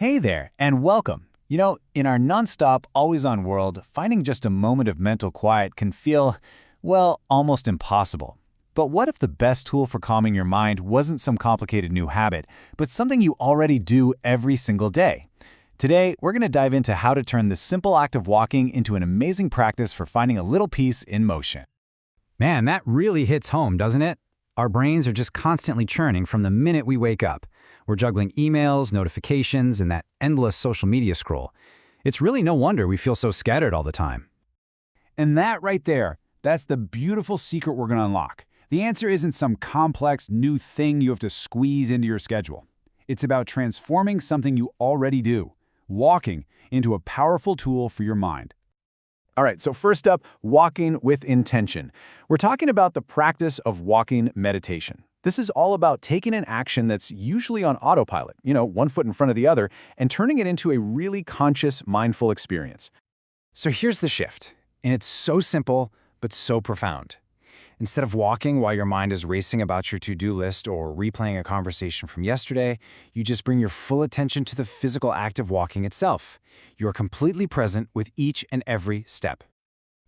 Hey there, and welcome. In our nonstop, always-on world, finding just a moment of mental quiet can feel, well, almost impossible. But what if the best tool for calming your mind wasn't some complicated new habit, but something you already do every single day? Today, we're going to dive into how to turn the simple act of walking into an amazing practice for finding a little peace in motion. Man, that really hits home, doesn't it? Our brains are just constantly churning from the minute we wake up. We're juggling emails, notifications, and that endless social media scroll. It's really no wonder we feel so scattered all the time. And that right there, that's the beautiful secret we're going to unlock. The answer isn't some complex new thing you have to squeeze into your schedule. It's about transforming something you already do, walking, into a powerful tool for your mind. All right, so first up, walking with intention. We're talking about the practice of walking meditation. This is all about taking an action that's usually on autopilot, one foot in front of the other, and turning it into a really conscious, mindful experience. So here's the shift, and it's so simple, but so profound. Instead of walking while your mind is racing about your to-do list or replaying a conversation from yesterday, you just bring your full attention to the physical act of walking itself. You're completely present with each and every step.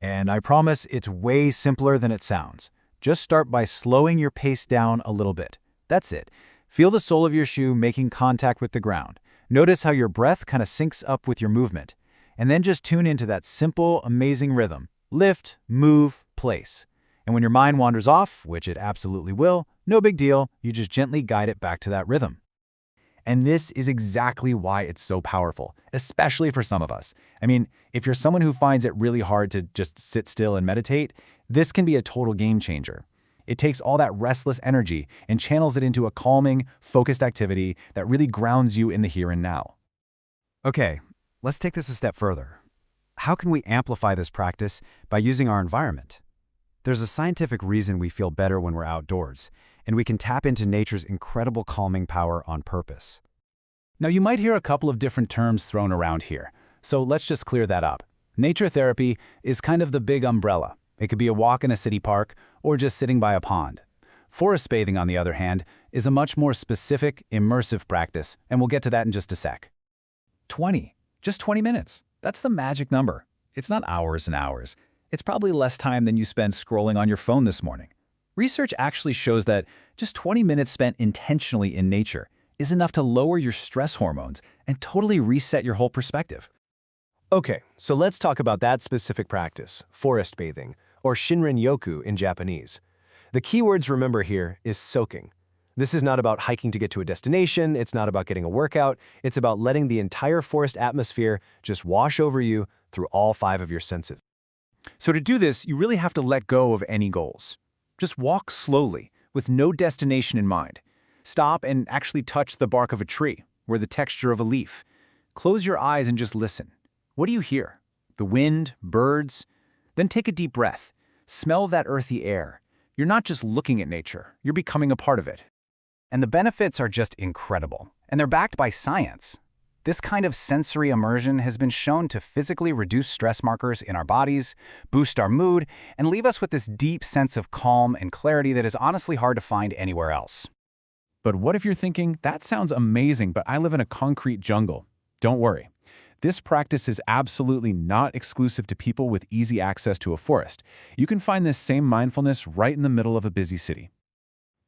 And I promise it's way simpler than it sounds. Just start by slowing your pace down a little bit. That's it. Feel the sole of your shoe making contact with the ground. Notice how your breath kind of syncs up with your movement. And then just tune into that simple, amazing rhythm. Lift, move, place. And when your mind wanders off, which it absolutely will, no big deal, you just gently guide it back to that rhythm. And this is exactly why it's so powerful, especially for some of us. If you're someone who finds it really hard to just sit still and meditate, this can be a total game changer. It takes all that restless energy and channels it into a calming, focused activity that really grounds you in the here and now. Okay, let's take this a step further. How can we amplify this practice by using our environment? There's a scientific reason we feel better when we're outdoors, and we can tap into nature's incredible calming power on purpose. Now, you might hear a couple of different terms thrown around here, so let's just clear that up. Nature therapy is kind of the big umbrella. It could be a walk in a city park or just sitting by a pond. Forest bathing, on the other hand, is a much more specific, immersive practice, and we'll get to that in just a sec. Just 20 minutes. That's the magic number. It's not hours and hours. It's probably less time than you spend scrolling on your phone this morning. Research actually shows that just 20 minutes spent intentionally in nature is enough to lower your stress hormones and totally reset your whole perspective. Okay, so let's talk about that specific practice, forest bathing, or shinrin-yoku in Japanese. The key words remember here is soaking. This is not about hiking to get to a destination, it's not about getting a workout, it's about letting the entire forest atmosphere just wash over you through all 5 of your senses. So to do this, you really have to let go of any goals. Just walk slowly, with no destination in mind. Stop and actually touch the bark of a tree, or the texture of a leaf. Close your eyes and just listen. What do you hear? The wind, birds? Then take a deep breath. Smell that earthy air. You're not just looking at nature, you're becoming a part of it. And the benefits are just incredible, and they're backed by science. This kind of sensory immersion has been shown to physically reduce stress markers in our bodies, boost our mood, and leave us with this deep sense of calm and clarity that is honestly hard to find anywhere else. But what if you're thinking, that sounds amazing, but I live in a concrete jungle? Don't worry. This practice is absolutely not exclusive to people with easy access to a forest. You can find this same mindfulness right in the middle of a busy city.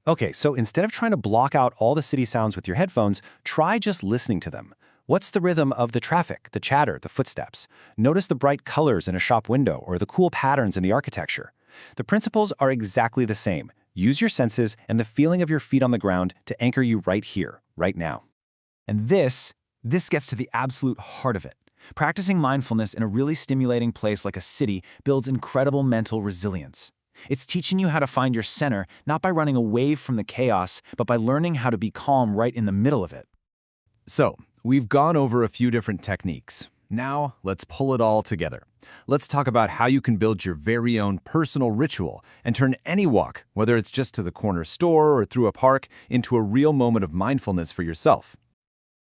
Okay, so instead of trying to block out all the city sounds with your headphones, try just listening to them. What's the rhythm of the traffic, the chatter, the footsteps? Notice the bright colors in a shop window or the cool patterns in the architecture. The principles are exactly the same. Use your senses and the feeling of your feet on the ground to anchor you right here, right now. And this gets to the absolute heart of it. Practicing mindfulness in a really stimulating place like a city builds incredible mental resilience. It's teaching you how to find your center, not by running away from the chaos, but by learning how to be calm right in the middle of it. So, we've gone over a few different techniques. Now, let's pull it all together. Let's talk about how you can build your very own personal ritual and turn any walk, whether it's just to the corner store or through a park, into a real moment of mindfulness for yourself.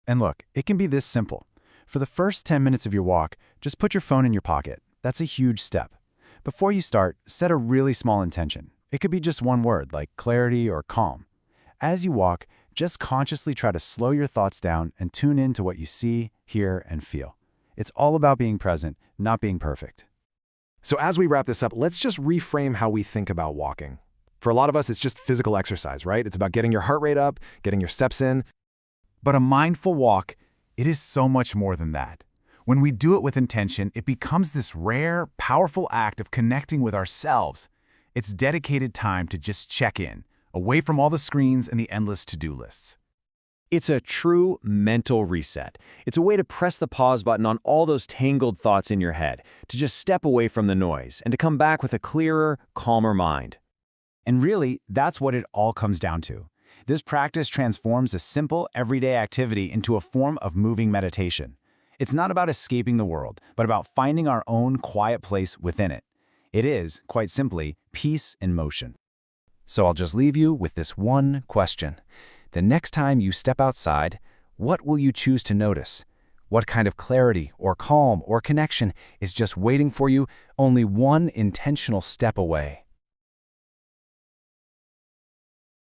And look, it can be this simple. For the first 10 minutes of your walk, just put your phone in your pocket. That's a huge step. Before you start, set a really small intention. It could be just one word, like clarity or calm. As you walk, Just consciously try to slow your thoughts down and tune in to what you see, hear, and feel. It's all about being present, not being perfect. So as we wrap this up, let's just reframe how we think about walking. For a lot of us, it's just physical exercise, right? It's about getting your heart rate up, getting your steps in. But a mindful walk, it is so much more than that. When we do it with intention, it becomes this rare, powerful act of connecting with ourselves. It's dedicated time to just check in, away from all the screens and the endless to-do lists. It's a true mental reset. It's a way to press the pause button on all those tangled thoughts in your head, to just step away from the noise and to come back with a clearer, calmer mind. And really, that's what it all comes down to. This practice transforms a simple, everyday activity into a form of moving meditation. It's not about escaping the world, but about finding our own quiet place within it. It is, quite simply, peace in motion. So I'll just leave you with this one question. The next time you step outside, what will you choose to notice? What kind of clarity or calm or connection is just waiting for you only one intentional step away?